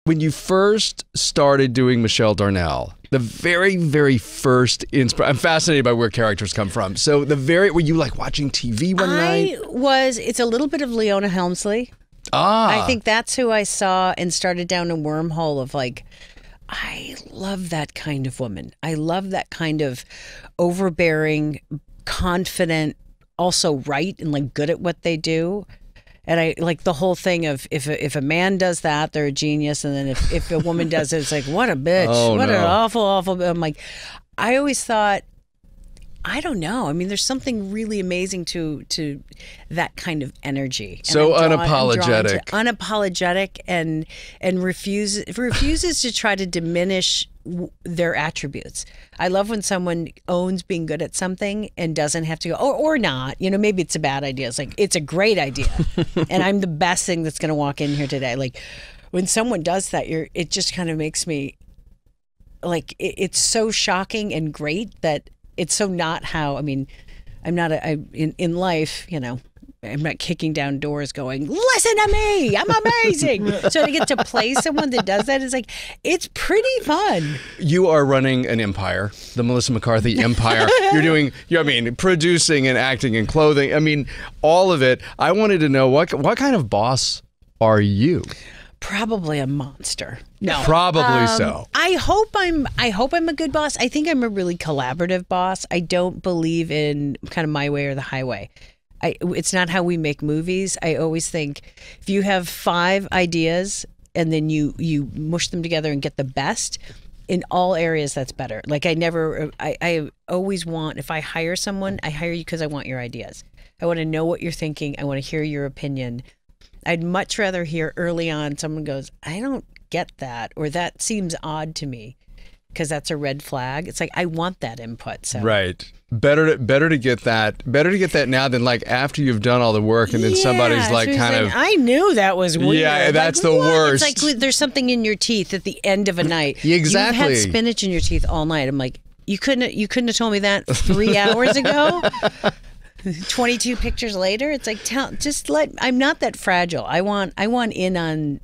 When you first started doing Michelle Darnell, the very, very first I'm fascinated by where characters come from. So were you like watching TV one night? It's a little bit of Leona Helmsley. I think that's who I saw and started down a wormhole of like, I love that kind of woman. I love that kind of overbearing, confident, also right and like good at what they do. And I like the whole thing of if a man does that, they're a genius. And then if a woman does it, it's like, what a bitch. An awful. I'm like, I always thought, I don't know. I mean, there's something really amazing to that kind of energy. So unapologetic. Unapologetic and refuses to try to diminish their attributes. I love when someone owns being good at something and doesn't have to go, or not. You know, maybe it's a bad idea. It's like, it's a great idea. And I'm the best thing that's going to walk in here today. Like, when someone does that, it just kind of makes me, like, it's so shocking and great that it's so not how, I mean, I'm not, in life, you know, I'm not kicking down doors going, listen to me, I'm amazing. So to get to play someone that does that is like, it's pretty fun. You are running an empire, the Melissa McCarthy empire. You're producing and acting and clothing. I mean, all of it. I wanted to know what kind of boss are you? Probably a monster. No, probably so. I hope I'm a good boss. I think I'm a really collaborative boss. I don't believe in kind of my way or the highway. It's not how we make movies. I always think if you have 5 ideas and then you mush them together and get the best in all areas, that's better. Like I always want, if I hire someone, I hire you because I want your ideas. I want to know what you're thinking. I want to hear your opinion. I'd much rather hear early on someone goes, I don't get that, or that seems odd to me, because that's a red flag. It's like, I want that input. So. Right. Better to get that now than like after you've done all the work and then somebody's like kind of. I knew that was weird. Yeah, that's like, the what? worst. It's like there's something in your teeth at the end of a night. Exactly. You've had spinach in your teeth all night. I'm like, you couldn't have told me that 3 hours ago. 22 pictures later, it's like, I'm not that fragile. I want in on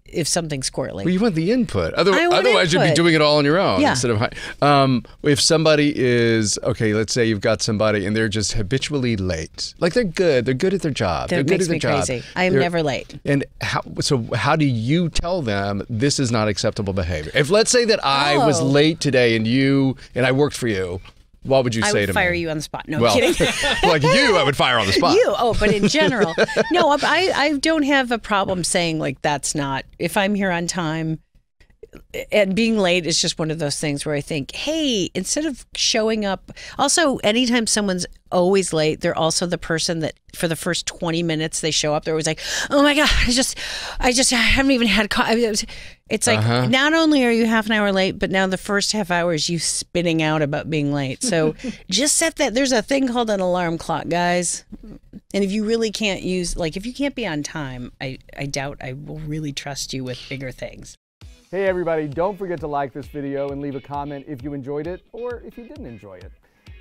if something's squirrely. Well, you want the input. Otherwise, you'd be doing it all on your own instead of. If somebody is let's say you've got somebody and they're just habitually late. Like they're good at their job. They're good at their job. Crazy. I am never late. And how do you tell them this is not acceptable behavior? If let's say that I was late today and I worked for you. What would you say to me? I would fire you on the spot. No, I'm kidding. Like you, I would fire on the spot. But in general. No, I don't have a problem saying like that's not, if I'm here on time, and being late is just one of those things where I think, hey, instead of showing up, also anytime someone's always late, they're also the person that for the first 20 minutes they show up, they're always like, oh my God, I haven't even had coffee. It's like, not only are you half an hour late, but now the first half hour is you spinning out about being late. So just set that. There's a thing called an alarm clock, guys. And if you really can't if you can't be on time, I doubt I will really trust you with bigger things. Hey everybody, don't forget to like this video and leave a comment if you enjoyed it or if you didn't enjoy it.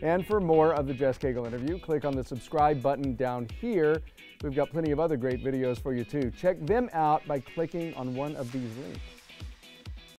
And for more of the Jess Cagle interview, click on the subscribe button down here. We've got plenty of other great videos for you too. Check them out by clicking on one of these links.